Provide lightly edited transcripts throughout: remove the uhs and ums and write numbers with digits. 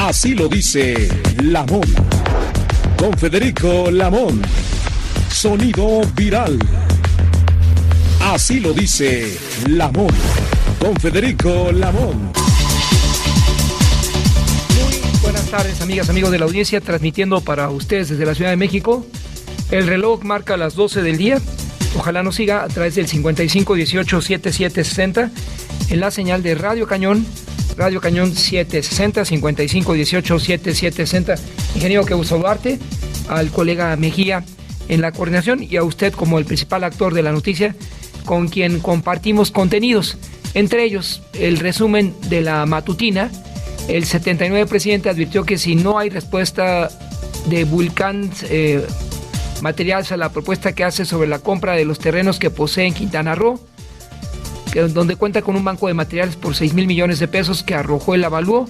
Así lo dice Lamón. Con Federico Lamón. Sonido viral. Así lo dice Lamón. Con Federico Lamón. Muy buenas tardes, amigas, amigos de la audiencia, transmitiendo para ustedes desde la Ciudad de México. El reloj marca las 12 del día. Ojalá nos siga a través del 5518-7760 en la señal de Radio Cañón 760, 5518-7760. Ingeniero, qué gusto saludarte, al colega Mejía en la coordinación y a usted como el principal actor de la noticia, con quien compartimos contenidos, entre ellos el resumen de la matutina. El 79 presidente advirtió que si no hay respuesta de Vulcan Materials a la propuesta que hace sobre la compra de los terrenos que posee en Quintana Roo, donde cuenta con un banco de materiales por 6,000 millones de pesos que arrojó el avalúo,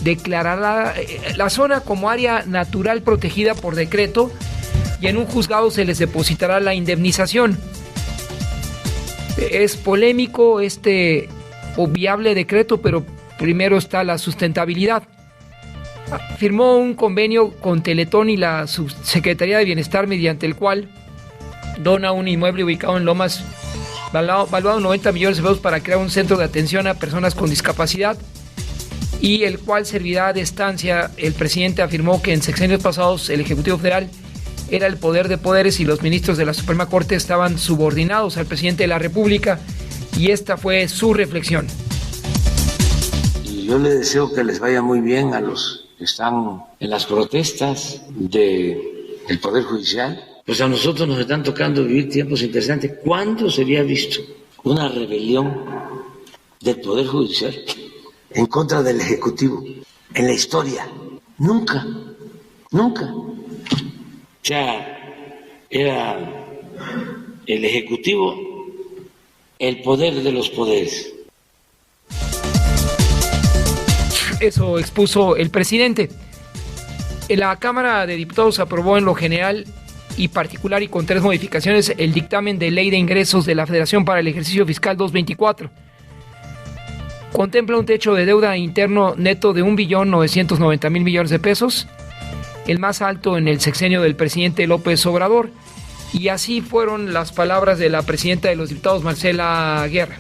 declarará la zona como área natural protegida por decreto y en un juzgado se les depositará la indemnización. Es polémico este obviable decreto, pero primero está la sustentabilidad. Firmó un convenio con Teletón y la Subsecretaría de Bienestar, mediante el cual dona un inmueble ubicado en Lomas, valuado en 90 millones de pesos, para crear un centro de atención a personas con discapacidad, y el cual servirá de estancia. El presidente afirmó que en sexenios pasados el Ejecutivo Federal era el poder de poderes y los ministros de la Suprema Corte estaban subordinados al presidente de la República, y esta fue su reflexión. Y yo le deseo que les vaya muy bien a los que están en las protestas del Poder Judicial. Pues a nosotros nos están tocando vivir tiempos interesantes. ¿Cuándo se había visto una rebelión del Poder Judicial en contra del Ejecutivo en la historia? Nunca, nunca. O sea, era el Ejecutivo el poder de los poderes. Eso expuso el presidente. La Cámara de Diputados aprobó en lo general y particular y con 3 modificaciones el dictamen de Ley de Ingresos de la Federación para el ejercicio fiscal 2024. Contempla un techo de deuda interno neto de 1.990.000 millones de pesos, el más alto en el sexenio del presidente López Obrador, y así fueron las palabras de la presidenta de los diputados, Marcela Guerra.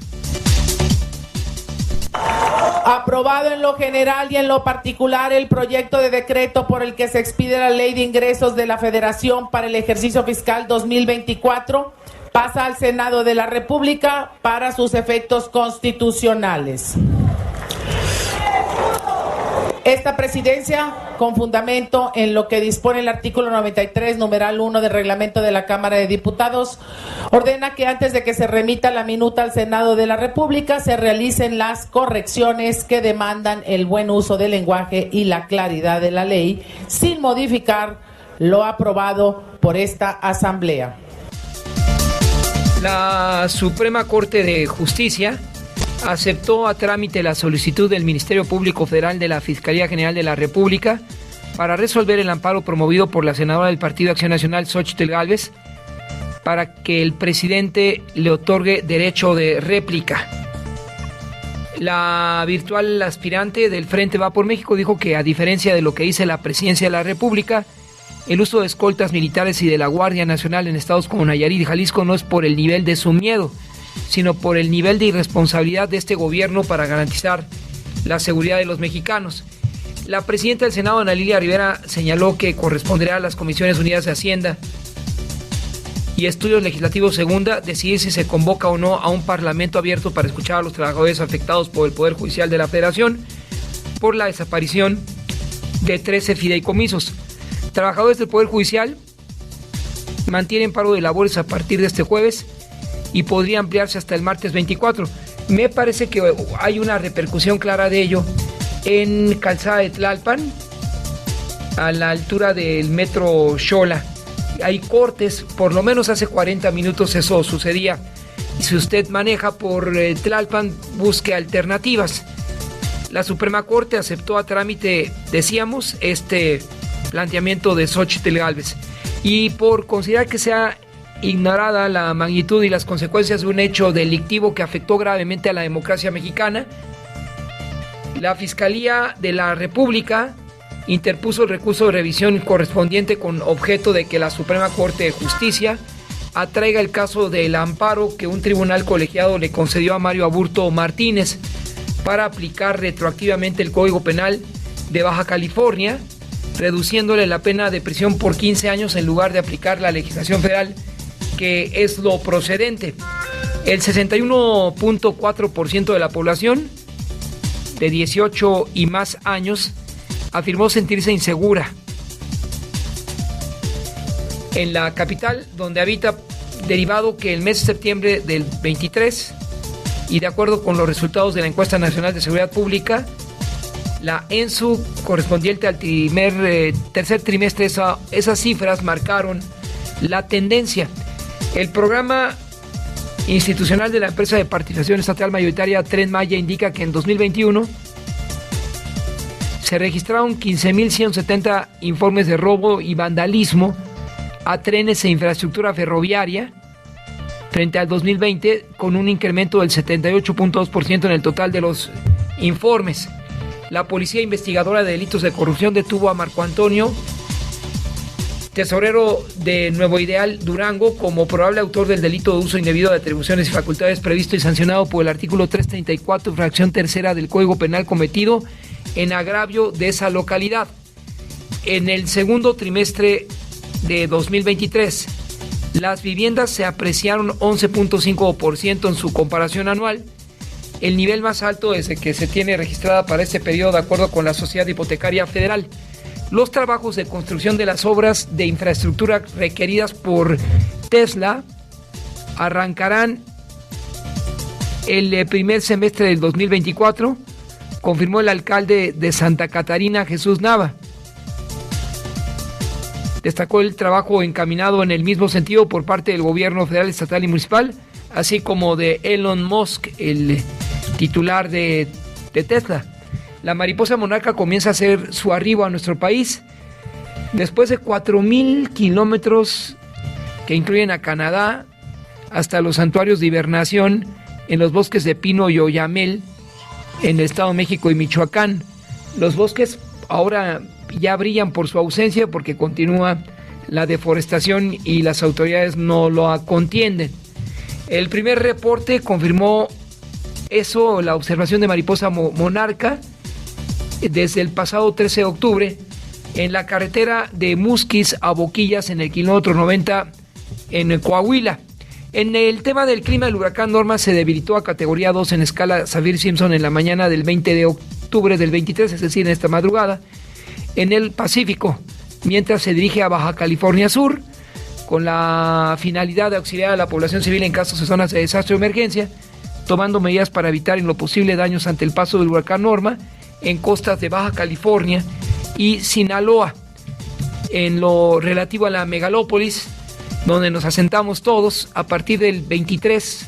Aprobado en lo general y en lo particular el proyecto de decreto por el que se expide la Ley de Ingresos de la Federación para el ejercicio fiscal 2024, pasa al Senado de la República para sus efectos constitucionales. Esta presidencia, con fundamento en lo que dispone el artículo 93, numeral 1 del reglamento de la Cámara de Diputados, ordena que antes de que se remita la minuta al Senado de la República se realicen las correcciones que demandan el buen uso del lenguaje y la claridad de la ley, sin modificar lo aprobado por esta Asamblea. La Suprema Corte de Justicia aceptó a trámite la solicitud del Ministerio Público Federal de la Fiscalía General de la República para resolver el amparo promovido por la senadora del Partido Acción Nacional, Xóchitl Gálvez, para que el presidente le otorgue derecho de réplica. La virtual aspirante del Frente Va por México dijo que, a diferencia de lo que dice la Presidencia de la República, el uso de escoltas militares y de la Guardia Nacional en estados como Nayarit y Jalisco no es por el nivel de su miedo, sino por el nivel de irresponsabilidad de este gobierno para garantizar la seguridad de los mexicanos. La presidenta del Senado, Ana Lilia Rivera, señaló que corresponderá a las Comisiones Unidas de Hacienda y Estudios Legislativos Segunda decidir si se convoca o no a un parlamento abierto para escuchar a los trabajadores afectados por el Poder Judicial de la Federación por la desaparición de 13 fideicomisos. Trabajadores del Poder Judicial mantienen paro de labores a partir de este jueves y podría ampliarse hasta el martes 24. Me parece que hay una repercusión clara de ello en Calzada de Tlalpan, a la altura del metro Xola. Hay cortes, por lo menos hace 40 minutos eso sucedía. Y si usted maneja por Tlalpan, busque alternativas. La Suprema Corte aceptó a trámite, decíamos, este planteamiento de Xóchitl Gálvez. Y por considerar que sea ignorada la magnitud y las consecuencias de un hecho delictivo que afectó gravemente a la democracia mexicana, la Fiscalía de la República interpuso el recurso de revisión correspondiente con objeto de que la Suprema Corte de Justicia atraiga el caso del amparo que un tribunal colegiado le concedió a Mario Aburto Martínez para aplicar retroactivamente el Código Penal de Baja California, reduciéndole la pena de prisión por 15 años en lugar de aplicar la legislación federal, que es lo procedente. El 61.4% de la población de 18 y más años afirmó sentirse insegura en la capital donde habita, derivado que el mes de septiembre del 23, y de acuerdo con los resultados de la Encuesta Nacional de Seguridad Pública, la ENSU correspondiente al tercer trimestre, esas cifras marcaron la tendencia. El programa institucional de la empresa de participación estatal mayoritaria Tren Maya indica que en 2021 se registraron 15.170 informes de robo y vandalismo a trenes e infraestructura ferroviaria frente al 2020, con un incremento del 78.2% en el total de los informes. La Policía Investigadora de Delitos de Corrupción detuvo a Marco Antonio, tesorero de Nuevo Ideal, Durango, como probable autor del delito de uso indebido de atribuciones y facultades previsto y sancionado por el artículo 334, fracción tercera del Código Penal, cometido en agravio de esa localidad. En el segundo trimestre de 2023, las viviendas se apreciaron 11.5% en su comparación anual, el nivel más alto desde que se tiene registrada para este periodo, de acuerdo con la Sociedad Hipotecaria Federal. Los trabajos de construcción de las obras de infraestructura requeridas por Tesla arrancarán el primer semestre del 2024, confirmó el alcalde de Santa Catarina, Jesús Nava. Destacó el trabajo encaminado en el mismo sentido por parte del gobierno federal, estatal y municipal, así como de Elon Musk, el titular de Tesla. La mariposa monarca comienza a hacer su arribo a nuestro país después de 4,000 kilómetros que incluyen a Canadá hasta los santuarios de hibernación en los bosques de pino y oyamel en el Estado de México y Michoacán. Los bosques ahora ya brillan por su ausencia porque continúa la deforestación y las autoridades no lo contienden. El primer reporte confirmó eso, la observación de mariposa monarca, desde el pasado 13 de octubre en la carretera de Musquis a Boquillas, en el kilómetro 90 en Coahuila. En el tema del clima, el huracán Norma se debilitó a categoría 2 en escala Saffir-Simpson en la mañana del 20 de octubre del 23, es decir, en esta madrugada, en el Pacífico, mientras se dirige a Baja California Sur, con la finalidad de auxiliar a la población civil en casos de zonas de desastre o emergencia, tomando medidas para evitar en lo posible daños ante el paso del huracán Norma en costas de Baja California y Sinaloa. En lo relativo a la megalópolis, donde nos asentamos todos, a partir del 23,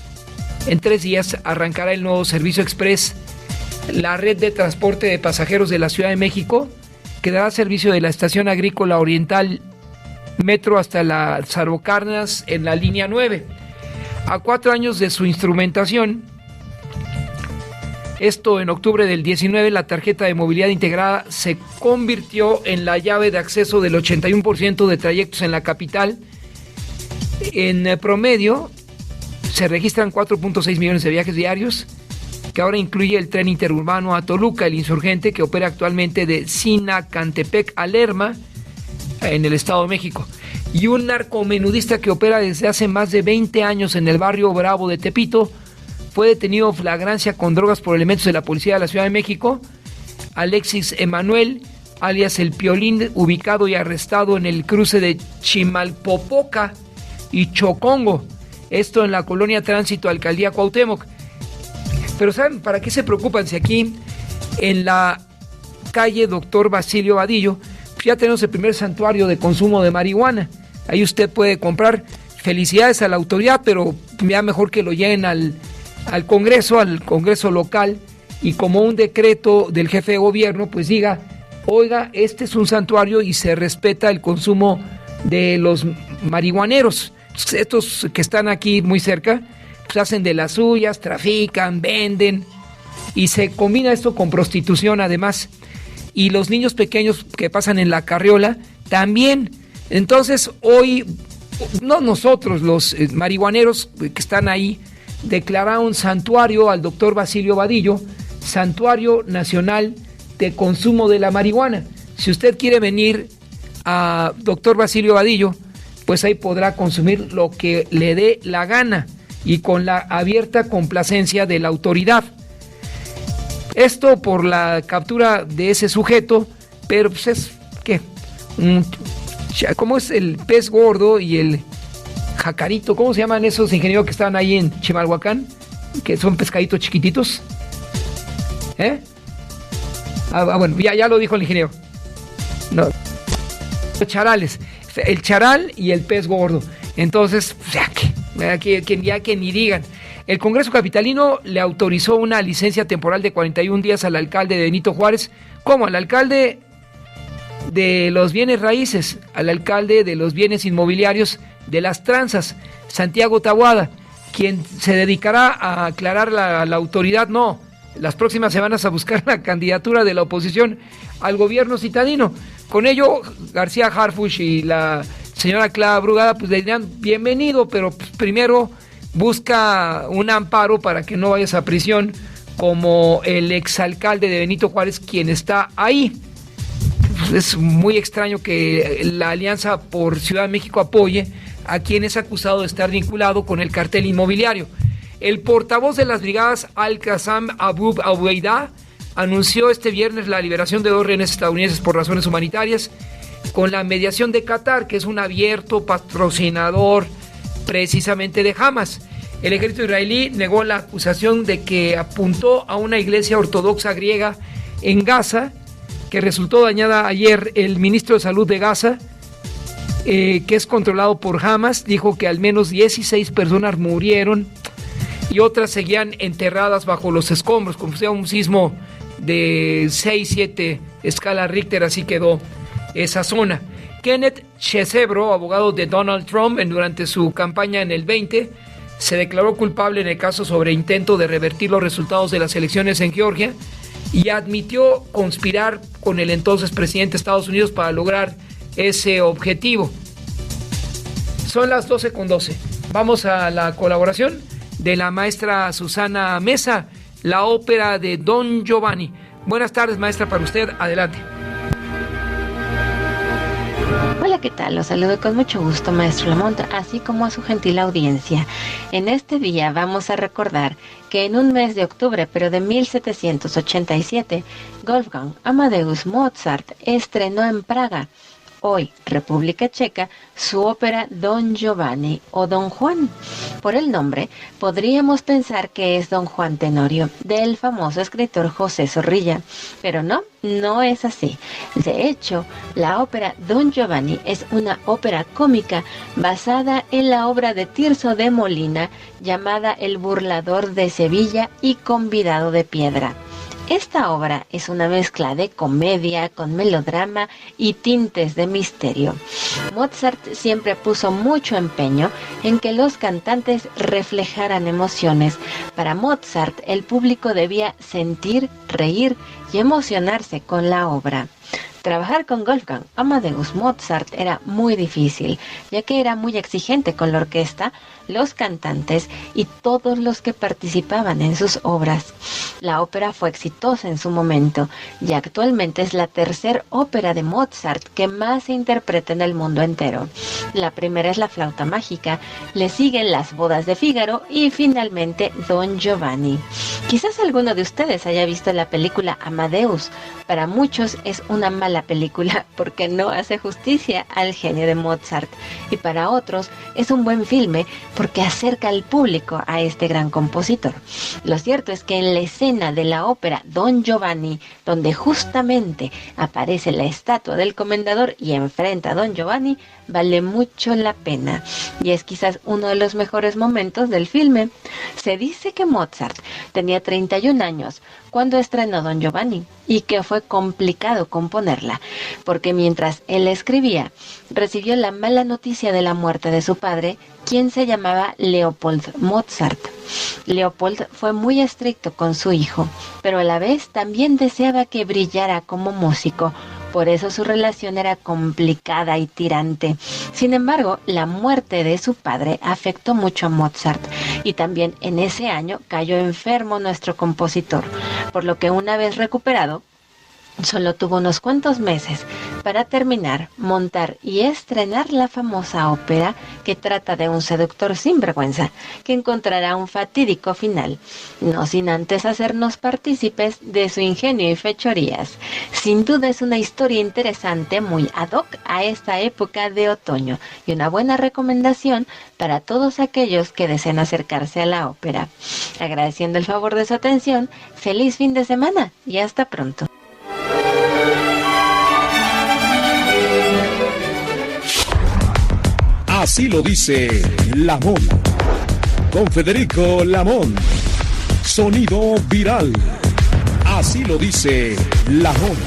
en 3 días, arrancará el nuevo servicio express. La red de transporte de pasajeros de la Ciudad de México, que dará servicio de la Estación Agrícola Oriental Metro hasta las Sarvocarnas en la línea 9. A 4 años de su instrumentación, esto en octubre del 19, la tarjeta de movilidad integrada se convirtió en la llave de acceso del 81% de trayectos en la capital. En promedio se registran 4.6 millones de viajes diarios, que ahora incluye el tren interurbano a Toluca, el Insurgente, que opera actualmente de Sinacantepec a Lerma, en el Estado de México, y un narcomenudista que opera desde hace más de 20 años en el barrio Bravo de Tepito, fue detenido en flagrancia con drogas por elementos de la Policía de la Ciudad de México. Alexis Emanuel, alias El Piolín, ubicado y arrestado en el cruce de Chimalpopoca y Chocongo, esto en la colonia Tránsito, Alcaldía Cuauhtémoc. Pero ¿saben para qué se preocupan? Si aquí en la calle Doctor Basilio Vadillo ya tenemos el primer santuario de consumo de marihuana. Ahí usted puede comprar. Felicidades a la autoridad, pero ya mejor que lo lleven al Congreso local, y como un decreto del jefe de gobierno, pues diga, oiga, este es un santuario y se respeta el consumo de los marihuaneros. Estos que están aquí muy cerca, pues hacen de las suyas, trafican, venden, y se combina esto con prostitución además. y los niños pequeños que pasan en la carriola también. Entonces hoy, no nosotros, los marihuaneros que están ahí, declararon santuario al doctor Basilio Vadillo, Santuario Nacional de Consumo de la Marihuana. Si usted quiere venir a doctor Basilio Vadillo, pues ahí podrá consumir lo que le dé la gana y con la abierta complacencia de la autoridad. Esto por la captura de ese sujeto, pero pues es, ¿qué? ¿Cómo es el pez gordo y el jacarito? ¿Cómo se llaman esos ingenieros que estaban ahí en Chimalhuacán? Que son pescaditos chiquititos. Bueno, ya lo dijo el ingeniero. No. Los charales. El charal y el pez gordo. Entonces, ya que ni digan. El Congreso Capitalino le autorizó una licencia temporal de 41 días al alcalde de Benito Juárez. ¿Cómo? Al alcalde de los bienes raíces, al alcalde de los bienes inmobiliarios de las tranzas, Santiago Taboada, quien se dedicará a aclarar la autoridad, no, las próximas semanas a buscar la candidatura de la oposición al gobierno citadino. Con ello, García Harfuch y la señora Clara Brugada pues le dirían bienvenido, pero pues, primero busca un amparo para que no vayas a prisión como el exalcalde de Benito Juárez, quien está ahí. Es muy extraño que la Alianza por Ciudad de México apoye a quien es acusado de estar vinculado con el cartel inmobiliario. El portavoz de las brigadas Al-Qassam Abu Ubaidah anunció este viernes la liberación de 2 rehenes estadounidenses por razones humanitarias con la mediación de Qatar, que es un abierto patrocinador precisamente de Hamas. El ejército israelí negó la acusación de que apuntó a una iglesia ortodoxa griega en Gaza, que resultó dañada ayer. El ministro de Salud de Gaza, que es controlado por Hamas, dijo que al menos 16 personas murieron y otras seguían enterradas bajo los escombros, como si fuera un sismo de 6-7 escala Richter, así quedó esa zona. Kenneth Chesebro, abogado de Donald Trump, durante su campaña en el 20, se declaró culpable en el caso sobre intento de revertir los resultados de las elecciones en Georgia y admitió conspirar con el entonces presidente de Estados Unidos para lograr ese objetivo. Son las 12:12. Vamos a la colaboración de la maestra Susana Mesa, la ópera de Don Giovanni. Buenas tardes, maestra, para usted. Adelante. Hola, ¿qué tal? Los saludo con mucho gusto, maestro Lamont, así como a su gentil audiencia. En este día vamos a recordar que en un mes de octubre, pero de 1787, Wolfgang Amadeus Mozart estrenó en Praga, hoy República Checa, su ópera Don Giovanni o Don Juan. Por el nombre, podríamos pensar que es Don Juan Tenorio, del famoso escritor José Zorrilla, pero no es así. De hecho, la ópera Don Giovanni es una ópera cómica basada en la obra de Tirso de Molina llamada El burlador de Sevilla y convidado de piedra. Esta obra es una mezcla de comedia con melodrama y tintes de misterio. Mozart siempre puso mucho empeño en que los cantantes reflejaran emociones. Para Mozart, el público debía sentir, reír y emocionarse con la obra. Trabajar con Wolfgang Amadeus Mozart era muy difícil, ya que era muy exigente con la orquesta, los cantantes y todos los que participaban en sus obras. La ópera fue exitosa en su momento y actualmente es la tercera ópera de Mozart que más se interpreta en el mundo entero. La primera es La flauta mágica, le siguen Las bodas de Fígaro y finalmente Don Giovanni. Quizás alguno de ustedes haya visto la película Amadeus. Para muchos es una mala película porque no hace justicia al genio de Mozart, y para otros es un buen filme porque acerca al público a este gran compositor. Lo cierto es que en la escena de la ópera Don Giovanni, donde justamente aparece la estatua del comendador y enfrenta a Don Giovanni, vale mucho la pena y es quizás uno de los mejores momentos del filme. Se dice que Mozart tenía 31 años cuando estrenó Don Giovanni y que fue complicado componerla. componerla, porque mientras él escribía, recibió la mala noticia de la muerte de su padre, quien se llamaba Leopold Mozart. Leopold fue muy estricto con su hijo, pero a la vez también deseaba que brillara como músico. Por eso su relación era complicada y tirante. Sin embargo, la muerte de su padre afectó mucho a Mozart y también en ese año cayó enfermo nuestro compositor, por lo que una vez recuperado, solo tuvo unos cuantos meses para terminar, montar y estrenar la famosa ópera que trata de un seductor sinvergüenza que encontrará un fatídico final, no sin antes hacernos partícipes de su ingenio y fechorías. Sin duda es una historia interesante, muy ad hoc a esta época de otoño y una buena recomendación para todos aquellos que deseen acercarse a la ópera. Agradeciendo el favor de su atención, feliz fin de semana y hasta pronto. Así lo dice Lamón. Con Federico Lamón. Sonido viral. Así lo dice Lamón.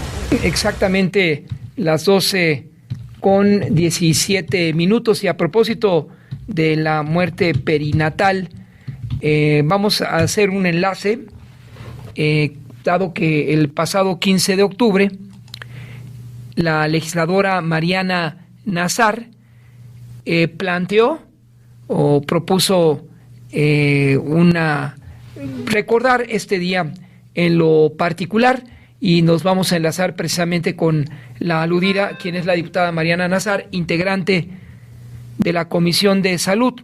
Exactamente las 12:17. Y a propósito de la muerte perinatal, vamos a hacer un enlace, dado que el pasado 15 de octubre, la legisladora Mariana Nazar planteó o propuso recordar este día en lo particular, y nos vamos a enlazar precisamente con la aludida, quien es la diputada Mariana Nazar, integrante de la Comisión de Salud,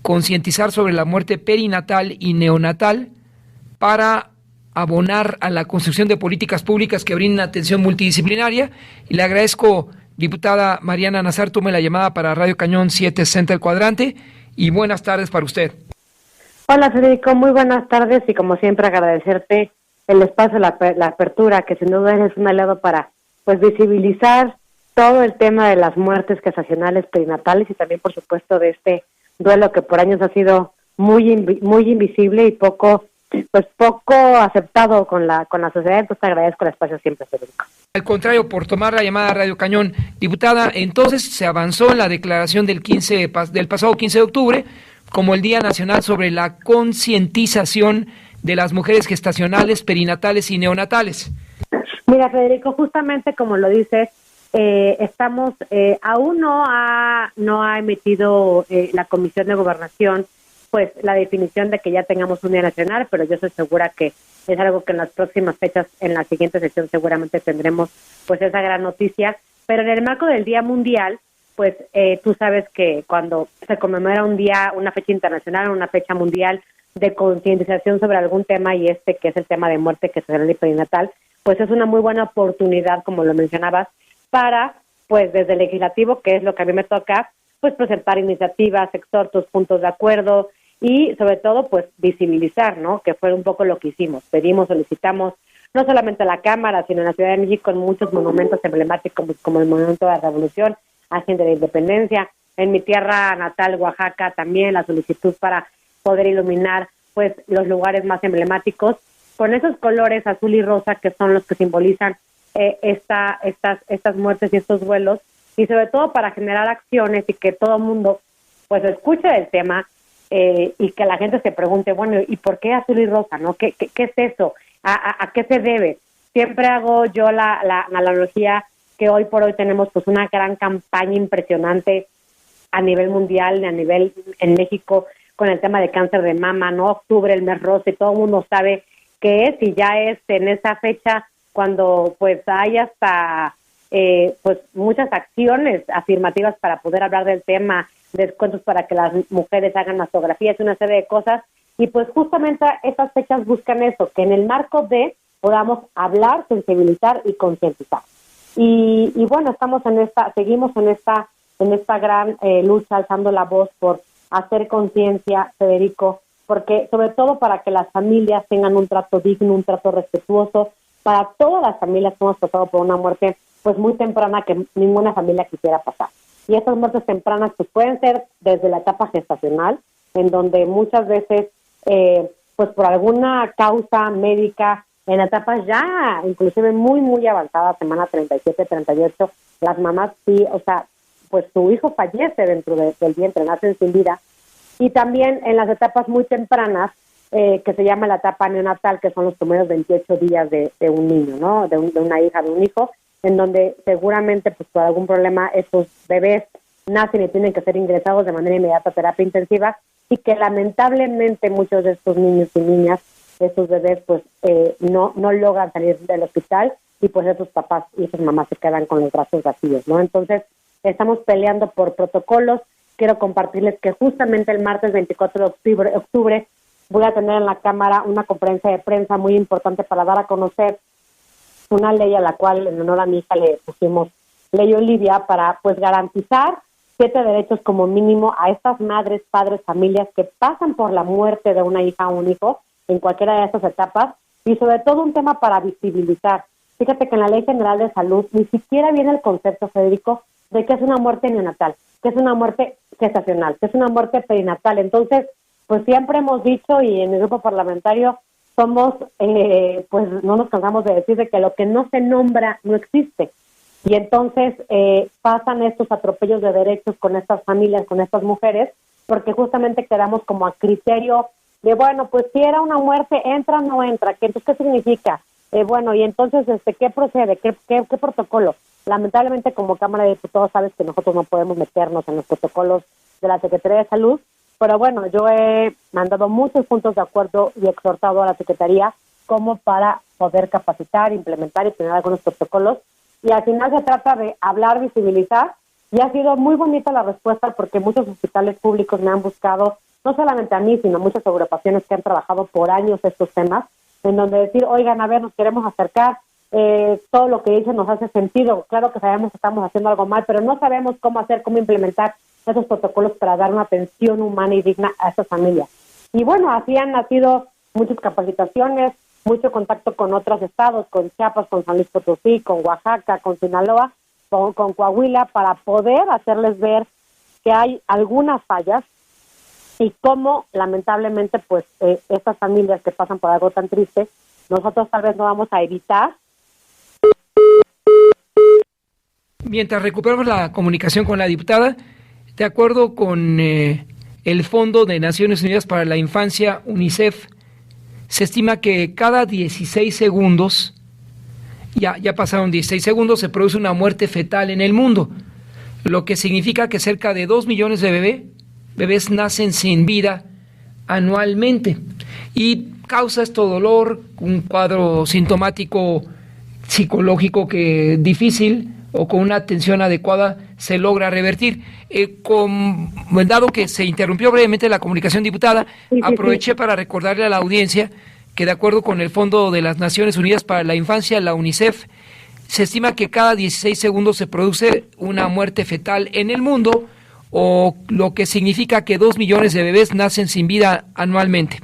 concientizar sobre la muerte perinatal y neonatal para abonar a la construcción de políticas públicas que brinden atención multidisciplinaria. Y le agradezco, diputada Mariana Nazar, tome la llamada para Radio Cañón 760 El Cuadrante, y buenas tardes para usted. Hola Federico, muy buenas tardes, y como siempre agradecerte el espacio, la apertura, que sin duda eres un aliado para visibilizar todo el tema de las muertes gestacionales perinatales, y también por supuesto de este duelo que por años ha sido muy invisible y poco aceptado con la sociedad. Entonces te agradezco el espacio siempre, Federico. Al contrario, por tomar la llamada a Radio Cañón. Diputada, entonces se avanzó en la declaración del pasado 15 de octubre como el Día Nacional sobre la concientización de las mujeres gestacionales, perinatales y neonatales. Mira, Federico, justamente como lo dices, estamos, aún no ha emitido la Comisión de Gobernación la definición de que ya tengamos un Día Nacional, pero yo estoy segura que es algo que en las próximas fechas, en la siguiente sesión seguramente tendremos esa gran noticia. Pero en el marco del Día Mundial, tú sabes que cuando se conmemora un día, una fecha internacional, una fecha mundial de concientización sobre algún tema, y que es el tema de muerte gestacional y perinatal, es una muy buena oportunidad, como lo mencionabas, para, desde el legislativo, que es lo que a mí me toca, presentar iniciativas, exhortos, puntos de acuerdo, y sobre todo visibilizar, ¿no?, que fue un poco lo que hicimos. Pedimos, solicitamos, no solamente a la Cámara, sino en la Ciudad de México, en muchos monumentos emblemáticos como el Monumento de la Revolución, Ángel de la Independencia, en mi tierra natal, Oaxaca, también la solicitud para poder iluminar los lugares más emblemáticos con esos colores azul y rosa que son los que simbolizan estas muertes y estos duelos, y sobre todo para generar acciones y que todo el mundo escuche el tema, y que la gente se pregunte, bueno, ¿y por qué azul y rosa, no? ¿Qué es eso? ¿A qué se debe? Siempre hago yo la analogía que hoy por hoy tenemos una gran campaña impresionante a nivel mundial, a nivel en México, con el tema de cáncer de mama, ¿no? Octubre, el mes rosa, y todo el mundo sabe qué es, y ya es en esa fecha cuando hay hasta muchas acciones afirmativas para poder hablar del tema, descuentos para que las mujeres hagan mastografías, una serie de cosas, y justamente estas fechas buscan eso, que en el marco de podamos hablar, sensibilizar y concientizar. Y bueno, seguimos en esta gran lucha, alzando la voz por hacer conciencia, Federico, porque sobre todo para que las familias tengan un trato digno, un trato respetuoso, para todas las familias que hemos pasado por una muerte muy temprana que ninguna familia quisiera pasar. Y estas muertes tempranas pueden ser desde la etapa gestacional, en donde muchas veces por alguna causa médica en etapas ya inclusive muy, muy avanzadas, semana 37, 38, las mamás sí, o sea, pues su hijo fallece dentro del vientre, nacen sin vida. Y también en las etapas muy tempranas, que se llama la etapa neonatal, que son los primeros 28 días de un niño, ¿no? De una hija, de un hijo, en donde seguramente pues por algún problema estos bebés nacen y tienen que ser ingresados de manera inmediata a terapia intensiva, y que lamentablemente muchos de estos niños y niñas, estos bebés, pues no logran salir del hospital, y pues esos papás y esas mamás se quedan con los brazos vacíos, ¿no? Entonces, estamos peleando por protocolos. Quiero compartirles que justamente el martes 24 de octubre voy a tener en la Cámara una conferencia de prensa muy importante para dar a conocer una ley a la cual en honor a mi hija le pusimos Ley Olivia, para pues garantizar 7 derechos como mínimo a estas madres, padres, familias que pasan por la muerte de una hija o un hijo en cualquiera de estas etapas, y sobre todo un tema para visibilizar. Fíjate que en la Ley General de Salud ni siquiera viene el concepto, Federico, de que es una muerte neonatal, que es una muerte gestacional, que es una muerte perinatal. Entonces, pues siempre hemos dicho, y en el grupo parlamentario somos, pues no nos cansamos de decir de que lo que no se nombra no existe. Y entonces pasan estos atropellos de derechos con estas familias, con estas mujeres, porque justamente quedamos como a criterio de, bueno, pues si era una muerte, entra o no entra, entonces ¿qué significa? Bueno, y entonces, ¿qué procede? ¿Qué protocolo? Lamentablemente, como Cámara de Diputados, sabes que nosotros no podemos meternos en los protocolos de la Secretaría de Salud, pero bueno, yo he mandado muchos puntos de acuerdo y exhortado a la Secretaría como para poder capacitar, implementar y tener algunos protocolos, y al final se trata de hablar, visibilizar, y ha sido muy bonita la respuesta porque muchos hospitales públicos me han buscado, no solamente a mí, sino muchas agrupaciones que han trabajado por años estos temas, en donde decir, oigan, a ver, nos queremos acercar, todo lo que dicen nos hace sentido, claro que sabemos que estamos haciendo algo mal, pero no sabemos cómo hacer, cómo implementar esos protocolos para dar una atención humana y digna a estas familias. Y bueno, así han nacido muchas capacitaciones, mucho contacto con otros estados, con Chiapas, con San Luis Potosí, con Oaxaca, con Sinaloa, con Coahuila, para poder hacerles ver que hay algunas fallas y cómo lamentablemente pues estas familias que pasan por algo tan triste, nosotros tal vez no vamos a evitar. Mientras recuperamos la comunicación con la diputada, de acuerdo con el Fondo de Naciones Unidas para la Infancia, UNICEF, se estima que cada 16 segundos, ya pasaron 16 segundos, se produce una muerte fetal en el mundo, lo que significa que cerca de 2 millones de bebés nacen sin vida anualmente, y causa esto dolor, un cuadro sintomático psicológico que difícil o con una atención adecuada se logra revertir. Dado que se interrumpió brevemente la comunicación, diputada, aproveché para recordarle a la audiencia que de acuerdo con el Fondo de las Naciones Unidas para la Infancia, la UNICEF, se estima que cada 16 segundos se produce una muerte fetal en el mundo, o lo que significa que 2 millones de bebés nacen sin vida anualmente.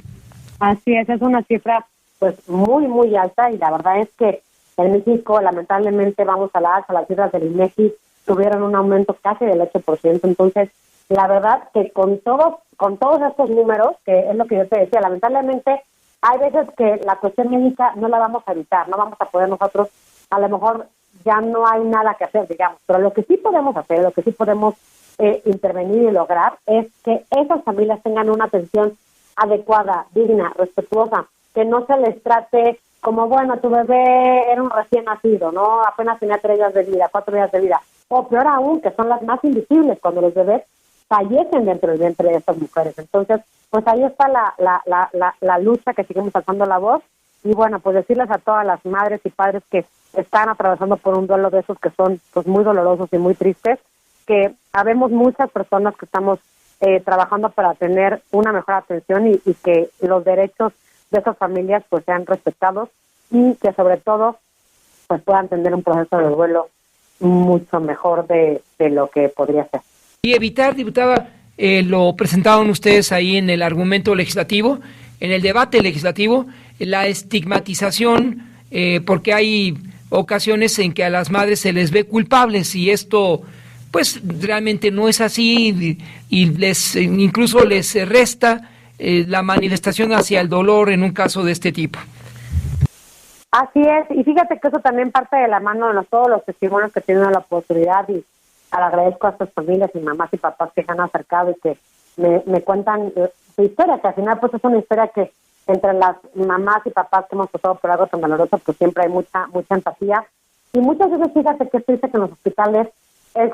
Así es una cifra pues muy, muy alta, y la verdad es que en México lamentablemente vamos a la alza. Las cifras del INEGI tuvieron un aumento casi del 8%, entonces la verdad que con todos estos números, que es lo que yo te decía, lamentablemente hay veces que la cuestión médica no la vamos a evitar, no vamos a poder nosotros, a lo mejor ya no hay nada que hacer, digamos, pero lo que sí podemos hacer, lo que sí podemos intervenir y lograr es que esas familias tengan una atención adecuada, digna, respetuosa, que no se les trate como, bueno, tu bebé era un recién nacido, ¿no? Apenas tenía 3 días de vida, 4 días de vida. O peor aún, que son las más invisibles, cuando los bebés fallecen dentro del vientre de estas mujeres. Entonces, pues ahí está la lucha, que seguimos alzando la voz. Y bueno, pues decirles a todas las madres y padres que están atravesando por un duelo de esos que son pues muy dolorosos y muy tristes, que habemos muchas personas que estamos trabajando para tener una mejor atención y que los derechos de esas familias pues sean respetados, y que sobre todo pues puedan tener un proceso de duelo mucho mejor de lo que podría ser. Y evitar, diputada, lo presentaron ustedes ahí en el argumento legislativo, en el debate legislativo, la estigmatización, porque hay ocasiones en que a las madres se les ve culpables, y esto pues realmente no es así, y incluso les resta la manifestación hacia el dolor en un caso de este tipo. Así es, y fíjate que eso también parte de la mano de todos los testimonios que tienen la oportunidad, y le agradezco a estas familias y mamás y papás que se han acercado y que me cuentan su historia, que al final pues es una historia que entre las mamás y papás que hemos pasado por algo tan doloroso, pues siempre hay mucha empatía. Y muchas veces, fíjate que esto dice que en los hospitales es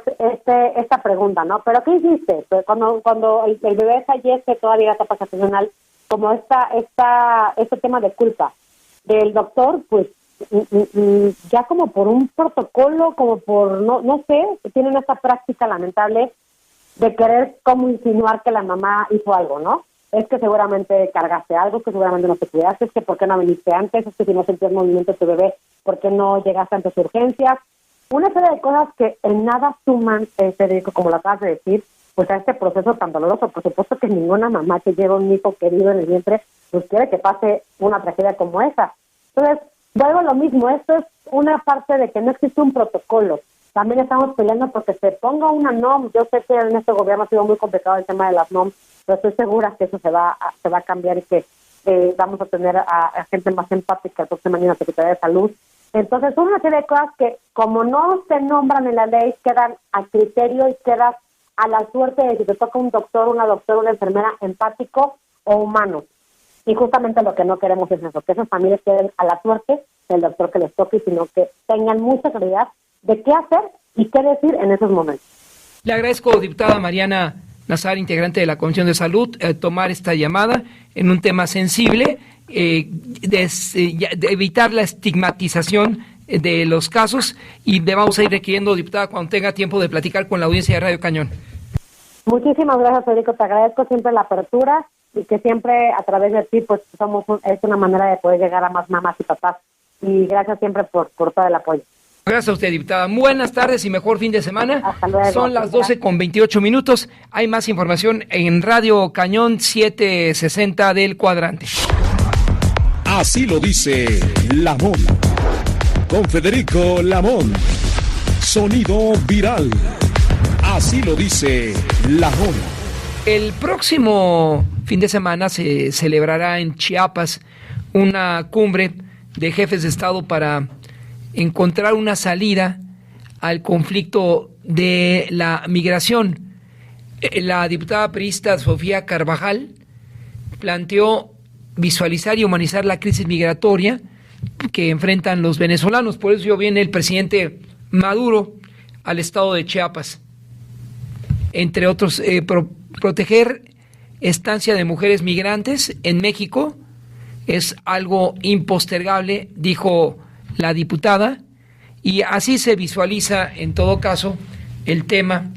esta pregunta, ¿no? ¿Pero qué hiciste? Pues cuando el bebé fallece todavía en la etapa gestacional, como este tema de culpa del doctor, pues ya como por un protocolo, como por, no sé, tienen esta práctica lamentable de querer como insinuar que la mamá hizo algo, ¿no? Es que seguramente cargaste algo, que seguramente no te cuidaste, es que por qué no viniste antes, es que si no sentías movimiento de tu bebé, ¿por qué no llegaste antes de urgencias? Una serie de cosas que en nada suman, Federico, como lo acabas de decir, pues a este proceso tan doloroso. Por supuesto que ninguna mamá que lleva un hijo querido en el vientre pues quiere que pase una tragedia como esa. Entonces, vuelvo a lo mismo, esto es una parte de que no existe un protocolo. También estamos peleando porque se ponga una NOM. Yo sé que en este gobierno ha sido muy complicado el tema de las NOM, pero estoy segura que eso se va a cambiar y que vamos a tener a gente más empática el próximo año en la Secretaría de Salud. Entonces, son una serie de cosas que, como no se nombran en la ley, quedan a criterio y quedan a la suerte de si te toca un doctor, una doctora, una enfermera empático o humano. Y justamente lo que no queremos es eso, que esas familias queden a la suerte del doctor que les toque, sino que tengan mucha claridad de qué hacer y qué decir en esos momentos. Le agradezco, diputada Mariana Nazar, integrante de la Comisión de Salud, tomar esta llamada en un tema sensible, de evitar la estigmatización de los casos, y le vamos a ir requiriendo, diputada, cuando tenga tiempo de platicar con la audiencia de Radio Cañón. Muchísimas gracias, Federico, te agradezco siempre la apertura y que siempre a través de ti pues es una manera de poder llegar a más mamás y papás, y gracias siempre por todo el apoyo. Gracias a usted, diputada. Buenas tardes y mejor fin de semana. Hasta luego. Son las 12:28. Hay más información en Radio Cañón 760 del Cuadrante. Así lo dice Lamón. Con Federico Lamón. Sonido viral. Así lo dice Lamón. El próximo fin de semana se celebrará en Chiapas una cumbre de jefes de Estado para encontrar una salida al conflicto de la migración. La diputada priista Sofía Carvajal planteó visualizar y humanizar la crisis migratoria que enfrentan los venezolanos. Por eso viene el presidente Maduro al estado de Chiapas. Entre otros, proteger estancia de mujeres migrantes en México es algo impostergable, dijo la diputada, y así se visualiza en todo caso el tema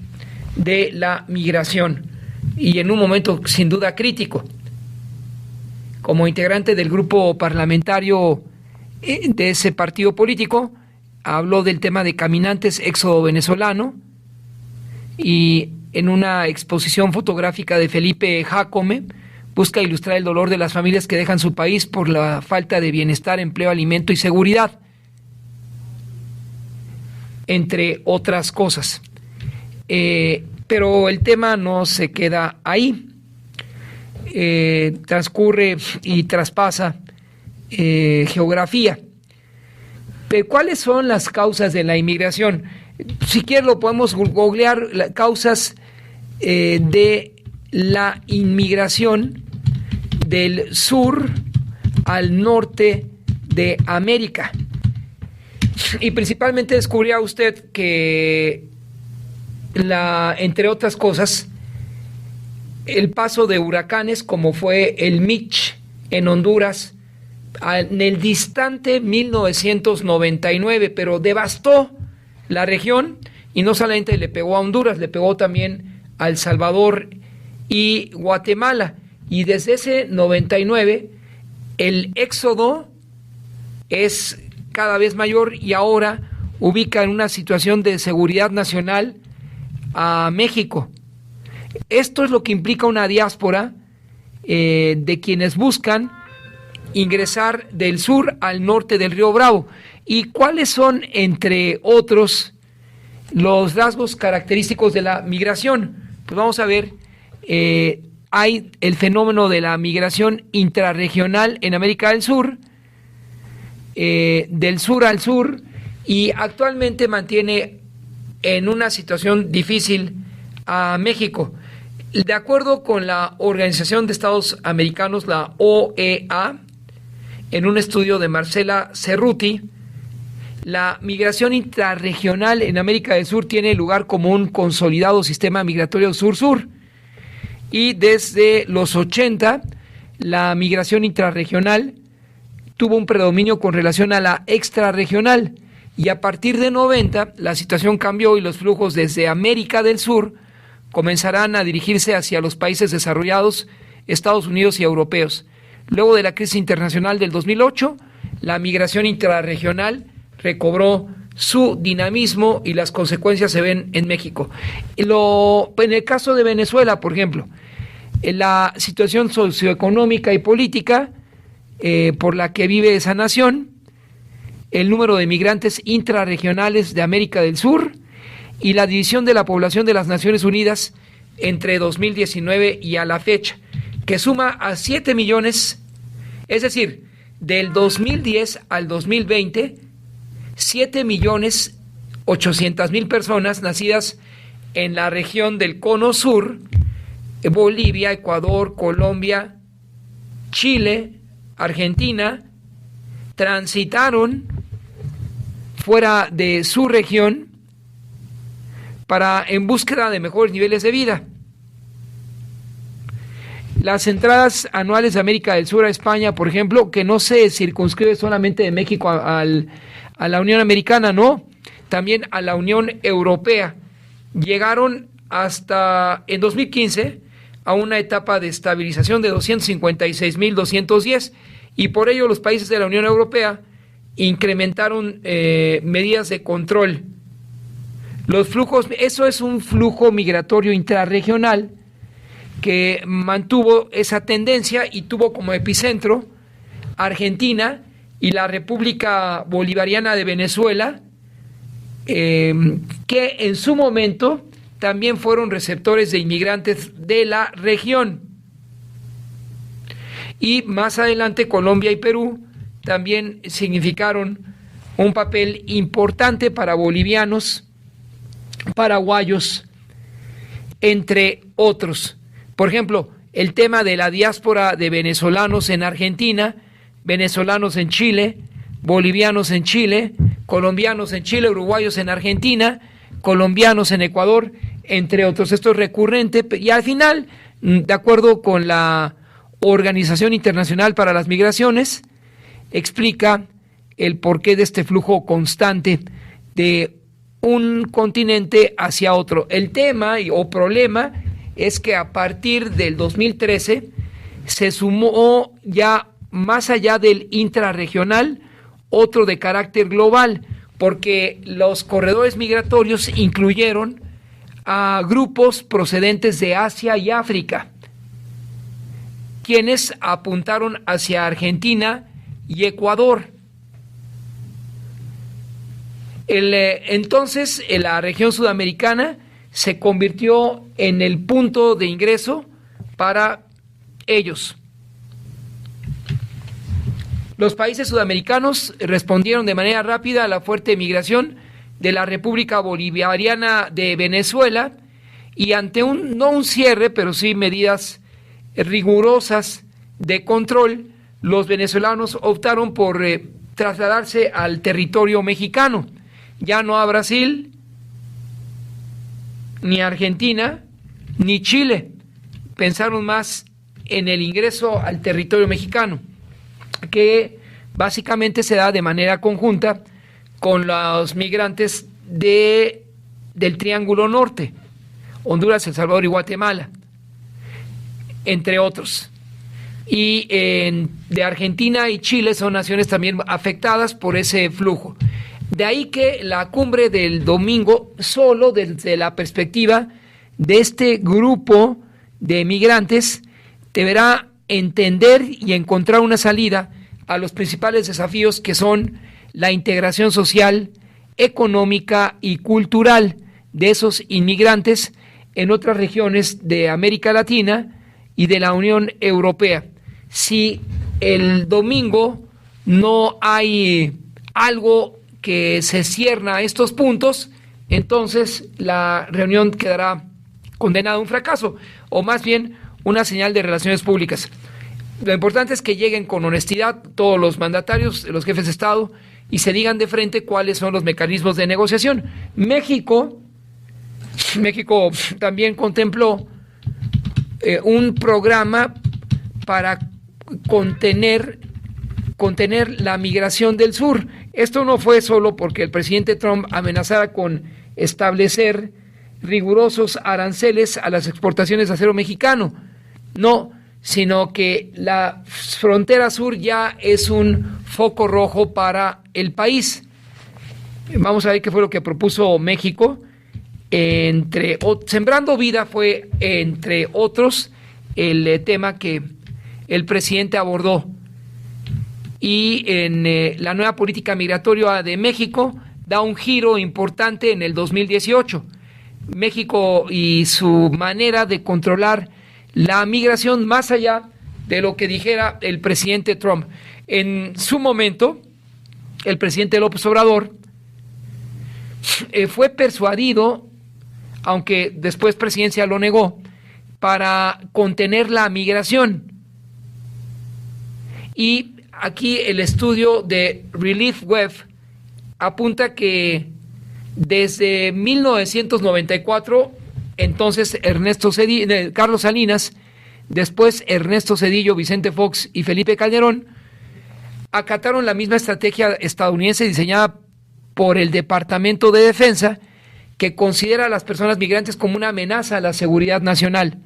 de la migración, y en un momento sin duda crítico. Como integrante del grupo parlamentario de ese partido político, habló del tema de caminantes éxodo venezolano, y en una exposición fotográfica de Felipe Jácome busca ilustrar el dolor de las familias que dejan su país por la falta de bienestar, empleo, alimento y seguridad, entre otras cosas. Pero el tema no se queda ahí. Transcurre y traspasa geografía. Pero ¿cuáles son las causas de la inmigración? Si quieres lo podemos googlear, las causas de la inmigración del sur al norte de América. Y principalmente descubrirá usted que, entre otras cosas, el paso de huracanes como fue el Mitch en Honduras en el distante 1999, pero devastó la región, y no solamente le pegó a Honduras, le pegó también a El Salvador y Guatemala. Y desde ese 99 el éxodo es cada vez mayor, y ahora ubica en una situación de seguridad nacional a México. Esto es lo que implica una diáspora de quienes buscan ingresar del sur al norte del Río Bravo. ¿Y cuáles son, entre otros, los rasgos característicos de la migración? Pues vamos a ver, hay el fenómeno de la migración intrarregional en América del Sur, del sur al sur, y actualmente mantiene en una situación difícil a México. De acuerdo con la Organización de Estados Americanos, la OEA, en un estudio de Marcela Cerruti, la migración intrarregional en América del Sur tiene lugar como un consolidado sistema migratorio sur-sur, y desde los 80 la migración intrarregional tuvo un predominio con relación a la extrarregional, y a partir de 90 la situación cambió y los flujos desde América del Sur comenzarán a dirigirse hacia los países desarrollados, Estados Unidos y europeos. Luego de la crisis internacional del 2008, la migración intrarregional recobró su dinamismo y las consecuencias se ven en México. En el caso de Venezuela, por ejemplo, en la situación socioeconómica y política por la que vive esa nación, el número de migrantes intrarregionales de América del Sur y la división de la población de las Naciones Unidas entre 2019 y a la fecha, que suma a 7 millones, es decir, del 2010 al 2020, 7.800.000 personas nacidas en la región del Cono Sur, Bolivia, Ecuador, Colombia, Chile, Argentina, transitaron fuera de su región en búsqueda de mejores niveles de vida. Las entradas anuales de América del Sur a España, por ejemplo, que no se circunscribe solamente de México a la Unión Americana, no, también a la Unión Europea, llegaron hasta en 2015 a una etapa de estabilización de 256.210, y por ello los países de la Unión Europea incrementaron medidas de control. Los flujos, eso es un flujo migratorio intrarregional que mantuvo esa tendencia y tuvo como epicentro Argentina y la República Bolivariana de Venezuela, que en su momento también fueron receptores de inmigrantes de la región. Y más adelante Colombia y Perú también significaron un papel importante para bolivianos, paraguayos, entre otros. Por ejemplo, el tema de la diáspora de venezolanos en Argentina, venezolanos en Chile, bolivianos en Chile, colombianos en Chile, uruguayos en Argentina, colombianos en Ecuador, entre otros. Esto es recurrente y al final, de acuerdo con la Organización Internacional para las Migraciones, explica el porqué de este flujo constante de un continente hacia otro. El tema o problema es que a partir del 2013 se sumó ya más allá del intrarregional otro de carácter global, porque los corredores migratorios incluyeron a grupos procedentes de Asia y África, quienes apuntaron hacia Argentina y Ecuador. Entonces, la región sudamericana se convirtió en el punto de ingreso para ellos. Los países sudamericanos respondieron de manera rápida a la fuerte migración de la República Bolivariana de Venezuela y ante no un cierre, pero sí medidas rigurosas de control, los venezolanos optaron por trasladarse al territorio mexicano, ya no a Brasil, ni Argentina, ni Chile. Pensaron más en el ingreso al territorio mexicano, que básicamente se da de manera conjunta con los migrantes del Triángulo Norte, Honduras, El Salvador y Guatemala, entre otros. Y de Argentina y Chile son naciones también afectadas por ese flujo. De ahí que la cumbre del domingo, solo desde la perspectiva de este grupo de migrantes, deberá entender y encontrar una salida a los principales desafíos que son la integración social, económica y cultural de esos inmigrantes en otras regiones de América Latina y de la Unión Europea. Si el domingo no hay algo que se cierna a estos puntos, entonces la reunión quedará condenada a un fracaso, o más bien una señal de relaciones públicas. Lo importante es que lleguen con honestidad todos los mandatarios, los jefes de Estado, y se digan de frente cuáles son los mecanismos de negociación. México también contempló un programa para contener la migración del sur. Esto no fue solo porque el presidente Trump amenazara con establecer rigurosos aranceles a las exportaciones de acero mexicano, no, sino que la frontera sur ya es un foco rojo para el país. Vamos a ver qué fue lo que propuso México. Sembrando Vida fue, entre otros, el tema que el presidente abordó. Y en la nueva política migratoria de México da un giro importante en el 2018. México y su manera de controlar la migración más allá de lo que dijera el presidente Trump. En su momento, el presidente López Obrador fue persuadido, aunque después Presidencia lo negó, para contener la migración. Y aquí el estudio de Relief Web apunta que desde 1994, entonces Carlos Salinas, después Ernesto Zedillo, Vicente Fox y Felipe Calderón, acataron la misma estrategia estadounidense diseñada por el Departamento de Defensa, que considera a las personas migrantes como una amenaza a la seguridad nacional.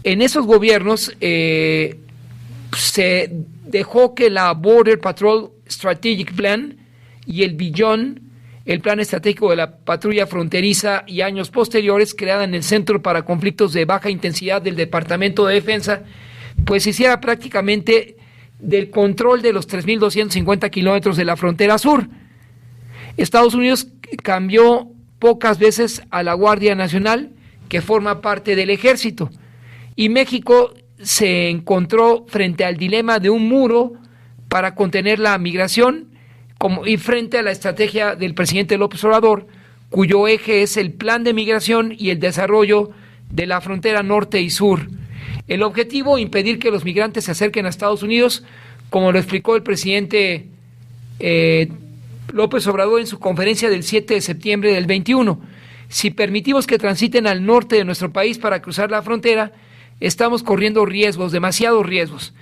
En esos gobiernos se dejó que la Border Patrol Strategic Plan y el Beyond, el plan estratégico de la patrulla fronteriza, y años posteriores, creada en el Centro para Conflictos de Baja Intensidad del Departamento de Defensa, pues hiciera prácticamente del control de los 3.250 kilómetros de la frontera sur. Estados Unidos cambió pocas veces a la Guardia Nacional, que forma parte del ejército, y México se encontró frente al dilema de un muro para contener la migración y frente a la estrategia del presidente López Obrador, cuyo eje es el plan de migración y el desarrollo de la frontera norte y sur. El objetivo, impedir que los migrantes se acerquen a Estados Unidos, como lo explicó el presidente López Obrador en su conferencia del 7 de septiembre del 21. Si permitimos que transiten al norte de nuestro país para cruzar la frontera, estamos corriendo riesgos, demasiados riesgos.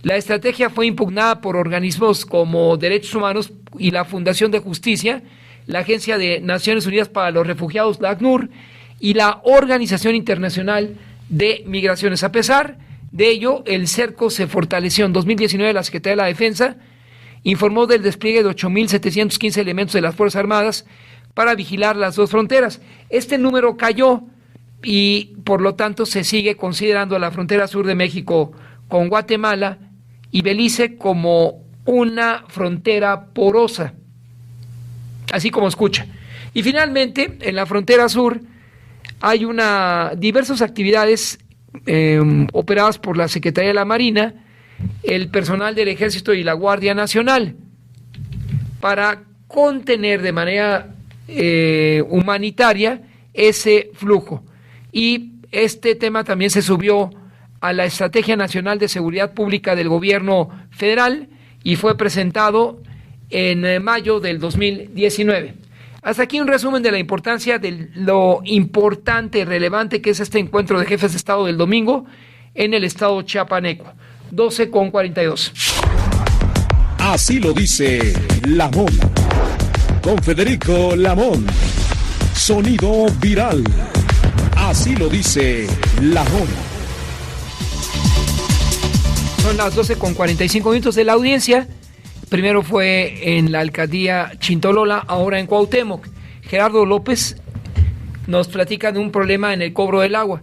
La estrategia fue impugnada por organismos como Derechos Humanos y la Fundación de Justicia, la Agencia de Naciones Unidas para los Refugiados, la ACNUR, y la Organización Internacional de Migraciones. A pesar de ello, el cerco se fortaleció. En 2019, la Secretaría de la Defensa informó del despliegue de 8.715 elementos de las Fuerzas Armadas para vigilar las dos fronteras. Este número cayó y, por lo tanto, se sigue considerando a la frontera sur de México con Guatemala y Belice como una frontera porosa, así como escucha. Y finalmente, en la frontera sur hay diversas actividades operadas por la Secretaría de la Marina, el personal del Ejército y la Guardia Nacional, para contener de manera humanitaria ese flujo. Y este tema también se subió a la Estrategia Nacional de Seguridad Pública del Gobierno Federal y fue presentado en mayo del 2019. Hasta aquí un resumen de la importancia, de lo importante y relevante que es este encuentro de jefes de Estado del domingo en el estado chiapaneco. 12:42. Así lo dice Lamón. Con Federico Lamón. Sonido viral. Así lo dice Lamón. Son las 12:45 de la audiencia. Primero fue en la alcaldía Chintolola, ahora en Cuauhtémoc. Gerardo López nos platica de un problema en el cobro del agua.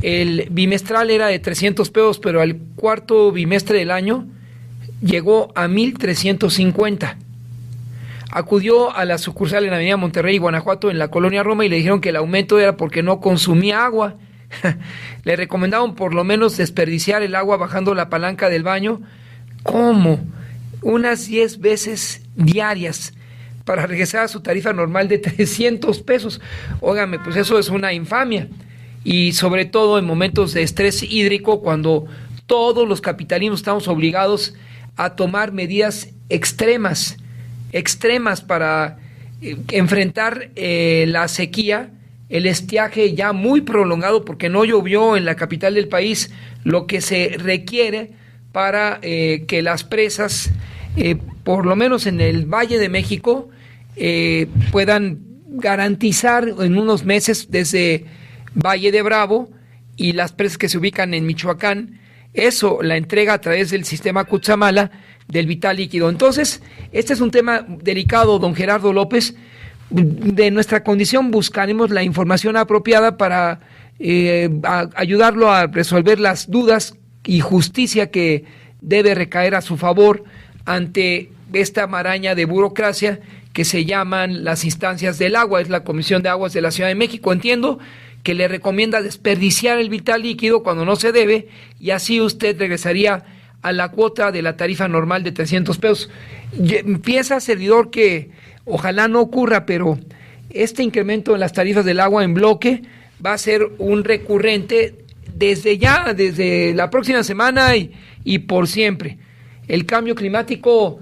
El bimestral era de 300 pesos, pero al cuarto bimestre del año llegó a 1,350. Acudió a la sucursal en Avenida Monterrey, Guanajuato, en la colonia Roma, y le dijeron que el aumento era porque no consumía agua. Le recomendaron por lo menos desperdiciar el agua bajando la palanca del baño. ¿Cómo? unas 10 veces diarias para regresar a su tarifa normal de 300 pesos. Óigame, pues eso es una infamia. Y sobre todo en momentos de estrés hídrico, cuando todos los capitalinos estamos obligados a tomar medidas extremas para enfrentar la sequía, el estiaje ya muy prolongado porque no llovió en la capital del país lo que se requiere para que las presas, por lo menos en el Valle de México, puedan garantizar en unos meses desde Valle de Bravo y las presas que se ubican en Michoacán, eso, la entrega a través del sistema Cutzamala del vital líquido. Entonces, este es un tema delicado, don Gerardo López. De nuestra condición buscaremos la información apropiada para ayudarlo a resolver las dudas y justicia que debe recaer a su favor ante esta maraña de burocracia que se llaman las instancias del agua, es la Comisión de Aguas de la Ciudad de México. Entiendo que le recomienda desperdiciar el vital líquido cuando no se debe, y así usted regresaría a la cuota de la tarifa normal de 300 pesos. Piensa, servidor, que ojalá no ocurra, pero este incremento en las tarifas del agua en bloque va a ser un recurrente desde la próxima semana y por siempre. El cambio climático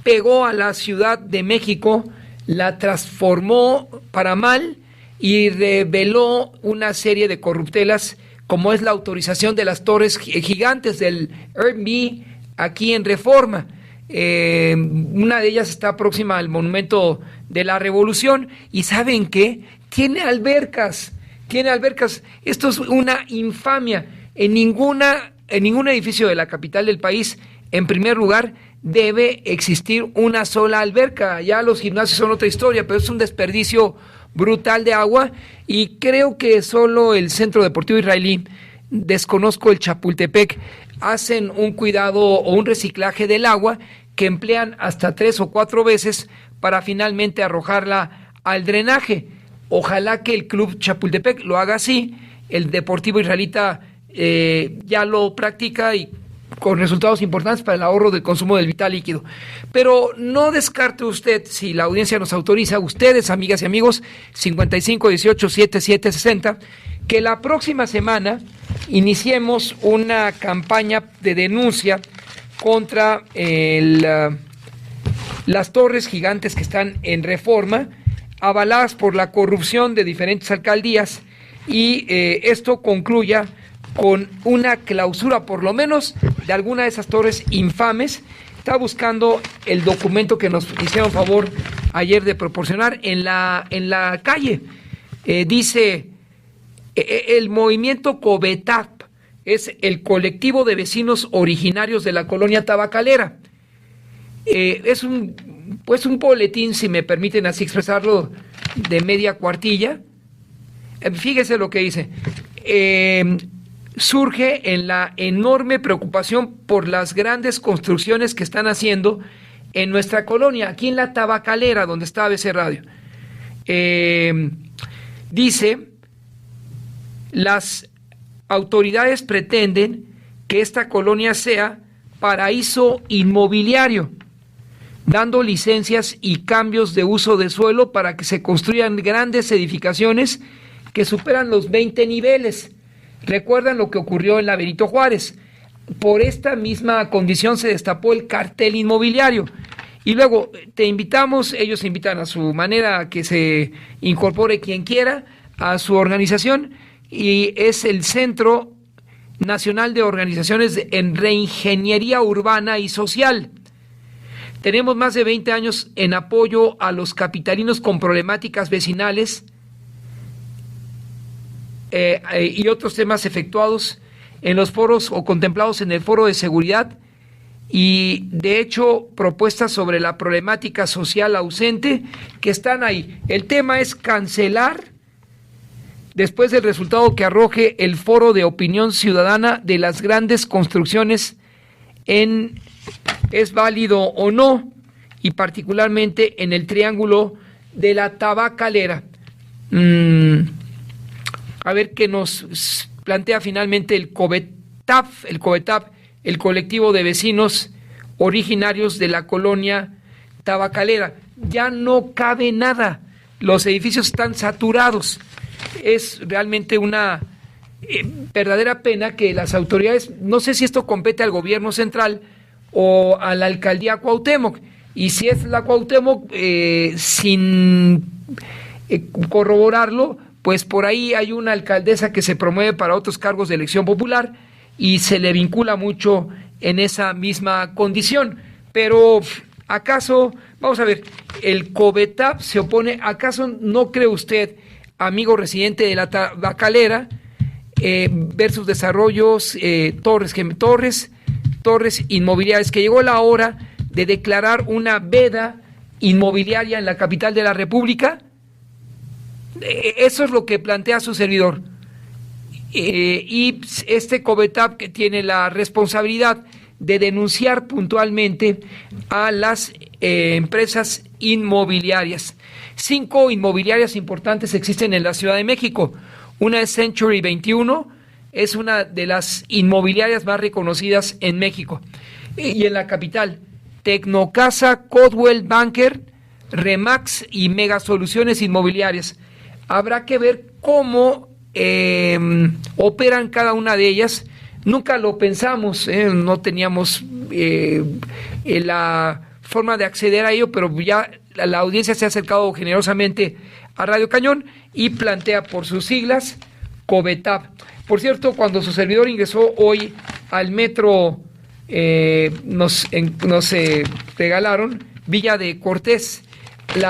pegó a la Ciudad de México, la transformó para mal y reveló una serie de corruptelas, como es la autorización de las torres gigantes del Airbnb aquí en Reforma. Una de ellas está próxima al Monumento de la Revolución, y ¿saben qué? Tiene albercas. Esto es una infamia. En ningún edificio de la capital del país, en primer lugar, debe existir una sola alberca. Ya los gimnasios son otra historia, pero es un desperdicio brutal de agua, y creo que solo el Centro Deportivo Israelí, desconozco el Chapultepec, hacen un cuidado o un reciclaje del agua que emplean hasta 3 o 4 veces para finalmente arrojarla al drenaje. Ojalá que el Club Chapultepec lo haga así. El Deportivo Israelita ya lo practica y con resultados importantes para el ahorro del consumo del vital líquido. Pero no descarte usted, si la audiencia nos autoriza, ustedes, amigas y amigos, 5518-7760, que la próxima semana iniciemos una campaña de denuncia contra las torres gigantes que están en Reforma, avaladas por la corrupción de diferentes alcaldías, y esto concluya con una clausura, por lo menos, de alguna de esas torres infames. Está buscando el documento que nos hicieron favor ayer de proporcionar en la calle. Dice, el movimiento COBETAP es el colectivo de vecinos originarios de la colonia tabacalera. Es un boletín, si me permiten así expresarlo, de media cuartilla. Fíjese lo que dice. Surge en la enorme preocupación por las grandes construcciones que están haciendo en nuestra colonia, aquí en la Tabacalera, donde está ABC Radio. Dice, las autoridades pretenden que esta colonia sea paraíso inmobiliario, dando licencias y cambios de uso de suelo para que se construyan grandes edificaciones que superan los 20 niveles. Recuerdan lo que ocurrió en la Benito Juárez. Por esta misma condición se destapó el cartel inmobiliario. Y luego ellos invitan a su manera a que se incorpore quien quiera a su organización, y es el Centro Nacional de Organizaciones en Reingeniería Urbana y Social. Tenemos más de 20 años en apoyo a los capitalinos con problemáticas vecinales y otros temas efectuados en los foros o contemplados en el foro de seguridad, y de hecho propuestas sobre la problemática social ausente que están ahí. El tema es cancelar, después del resultado que arroje el foro de opinión ciudadana de las grandes construcciones, es válido o no, y particularmente en el triángulo de la Tabacalera. A ver qué nos plantea finalmente el COBETAP, el colectivo de vecinos originarios de la colonia tabacalera. Ya no cabe nada, los edificios están saturados. Es realmente una verdadera pena que las autoridades, no sé si esto compete al gobierno central o a la alcaldía Cuauhtémoc, y si es la Cuauhtémoc, sin corroborarlo, pues por ahí hay una alcaldesa que se promueve para otros cargos de elección popular y se le vincula mucho en esa misma condición. Pero ¿acaso, vamos a ver, el COBETAP se opone? ¿Acaso no cree usted, amigo residente de la Tabacalera, ver sus desarrollos, torres inmobiliarias, que llegó la hora de declarar una veda inmobiliaria en la capital de la República? Eso es lo que plantea su servidor. Y este COBETAP, que tiene la responsabilidad de denunciar puntualmente a las empresas inmobiliarias. 5 inmobiliarias importantes existen en la Ciudad de México. Una es Century 21, es una de las inmobiliarias más reconocidas en México. Y en la capital, Tecnocasa, Coldwell Banker, Remax y Mega Soluciones Inmobiliarias. Habrá que ver cómo operan cada una de ellas. Nunca lo pensamos, no teníamos la forma de acceder a ello, pero ya la audiencia se ha acercado generosamente a Radio Cañón y plantea por sus siglas COBETAP. Por cierto, cuando su servidor ingresó hoy al metro, nos regalaron Villa de Cortés.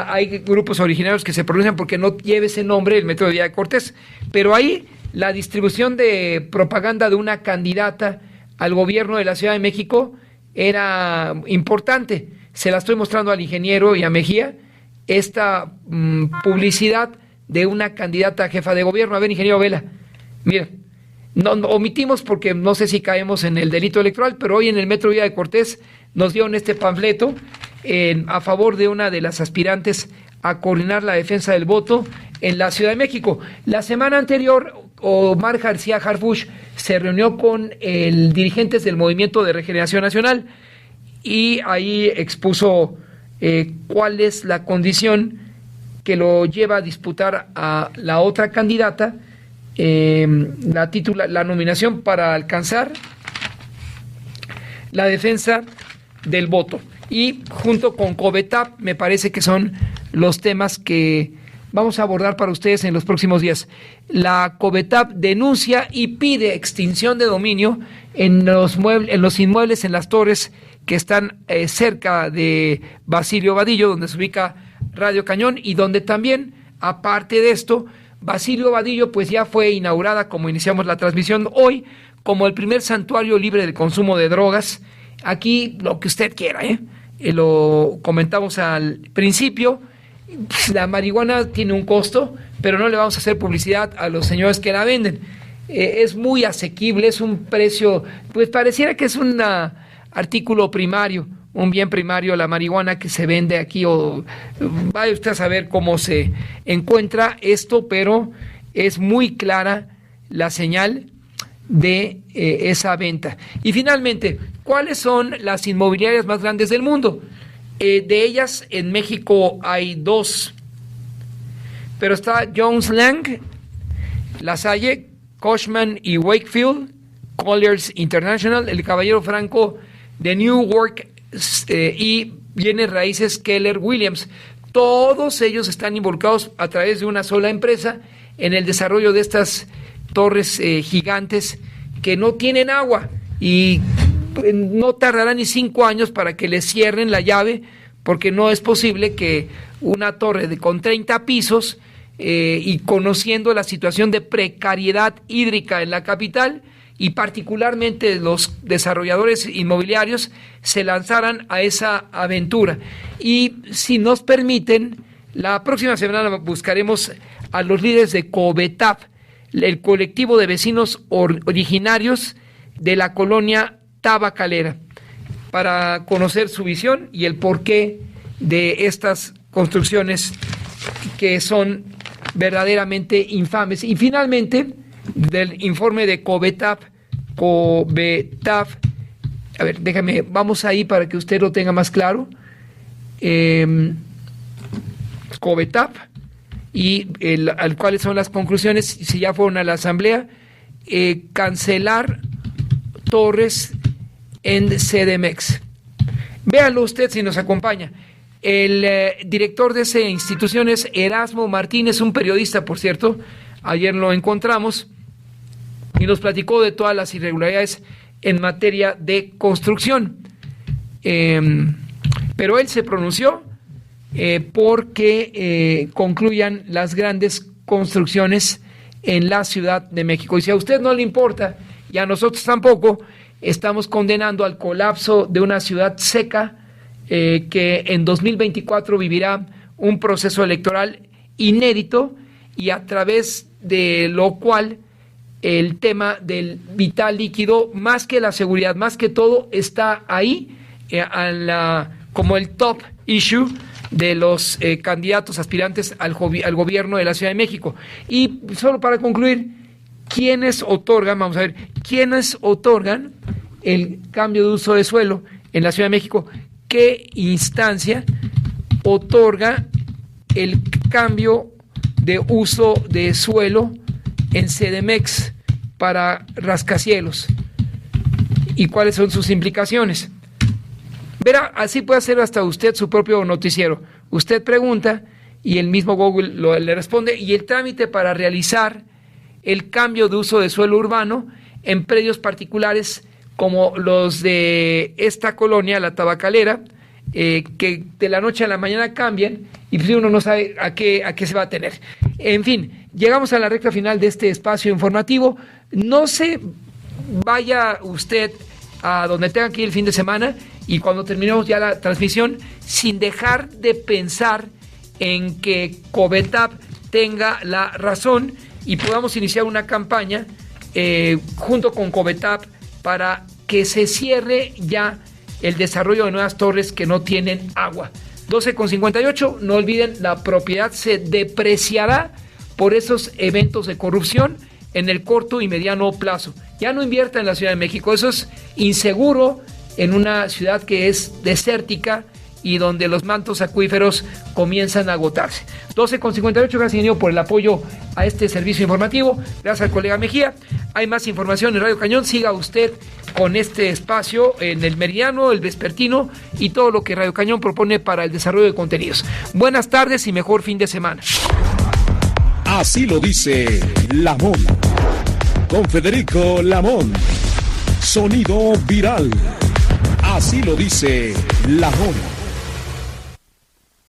Hay grupos originarios que se pronuncian porque no lleva ese nombre, el metro de Villa de Cortés, pero ahí la distribución de propaganda de una candidata al gobierno de la Ciudad de México era importante. Se la estoy mostrando al ingeniero y a Mejía, esta publicidad de una candidata a jefa de gobierno. A ver, ingeniero Vela, mira, no omitimos porque no sé si caemos en el delito electoral, pero hoy en el metro Villa de Cortés nos dieron este panfleto a favor de una de las aspirantes a coordinar la defensa del voto en la Ciudad de México. La semana anterior, Omar García Harfuch se reunió con dirigentes del Movimiento de Regeneración Nacional y ahí expuso cuál es la condición que lo lleva a disputar a la otra candidata la nominación para alcanzar la defensa del voto. Y junto con COBETAP me parece que son los temas que vamos a abordar para ustedes en los próximos días. La COBETAP denuncia y pide extinción de dominio en los inmuebles, en las torres que están cerca de Basilio Vadillo, donde se ubica Radio Cañón, y donde también, aparte de esto, Basilio Vadillo pues ya fue inaugurada, como iniciamos la transmisión hoy, como el primer santuario libre del consumo de drogas. Aquí lo que usted quiera, lo comentamos al principio. La marihuana tiene un costo, pero no le vamos a hacer publicidad a los señores que la venden. Es muy asequible, es un precio, pues pareciera que es un artículo primario, un bien primario, la marihuana que se vende aquí, o vaya usted a saber cómo se encuentra esto, pero es muy clara la señal de esa venta. Y finalmente, ¿cuáles son las inmobiliarias más grandes del mundo? De ellas en México hay 2, pero está Jones Lang, LaSalle, Cushman y Wakefield, Colliers International, el Caballero Franco de Newark y bienes raíces Keller Williams. Todos ellos están involucrados a través de una sola empresa en el desarrollo de estas torres gigantes que no tienen agua y no tardará ni 5 años para que les cierren la llave, porque no es posible que una torre con 30 pisos y conociendo la situación de precariedad hídrica en la capital y particularmente los desarrolladores inmobiliarios se lanzaran a esa aventura. Y si nos permiten, la próxima semana buscaremos a los líderes de COBETAP, el colectivo de vecinos originarios de la colonia Tabacalera, para conocer su visión y el porqué de estas construcciones que son verdaderamente infames. Y finalmente, del informe de COBETAP A ver, déjame, vamos ahí para que usted lo tenga más claro. COBETAP y cuáles son las conclusiones, si ya fueron a la asamblea. Cancelar torres en CDMX. Véanlo usted si nos acompaña. El director de esa institución es Erasmo Martínez, un periodista, por cierto. Ayer lo encontramos y nos platicó de todas las irregularidades en materia de construcción. Pero él se pronunció porque concluyan las grandes construcciones en la Ciudad de México. Y si a usted no le importa, y a nosotros tampoco, estamos condenando al colapso de una ciudad seca que en 2024 vivirá un proceso electoral inédito y a través de lo cual el tema del vital líquido, más que la seguridad, más que todo, está ahí como el top issue de los candidatos aspirantes al gobierno de la Ciudad de México. Y solo para concluir, ¿quiénes otorgan el cambio de uso de suelo en la Ciudad de México? ¿Qué instancia otorga el cambio de uso de suelo en CDMX para rascacielos? ¿Y cuáles son sus implicaciones? Verá, así puede hacer hasta usted su propio noticiero. Usted pregunta y el mismo Google le responde, y el trámite para realizar el cambio de uso de suelo urbano en predios particulares como los de esta colonia, la Tabacalera, que de la noche a la mañana cambian y pues uno no sabe a qué se va a tener. En fin, llegamos a la recta final de este espacio informativo. No se vaya usted a donde tenga que ir el fin de semana y cuando terminemos ya la transmisión, sin dejar de pensar en que COBETAP tenga la razón y podamos iniciar una campaña junto con COBETAP para que se cierre ya el desarrollo de nuevas torres que no tienen agua. 12:58, no olviden, la propiedad se depreciará por esos eventos de corrupción en el corto y mediano plazo. Ya no invierta en la Ciudad de México, eso es inseguro en una ciudad que es desértica y donde los mantos acuíferos comienzan a agotarse. 12:58, gracias Diego por el apoyo a este servicio informativo, gracias al colega Mejía. Hay más información en Radio Cañón, siga usted con este espacio en el Meridiano, el Vespertino y todo lo que Radio Cañón propone para el desarrollo de contenidos. Buenas tardes y mejor fin de semana. Así lo dice Lamón. Con Federico Lamón. Sonido viral. Así lo dice Lamón.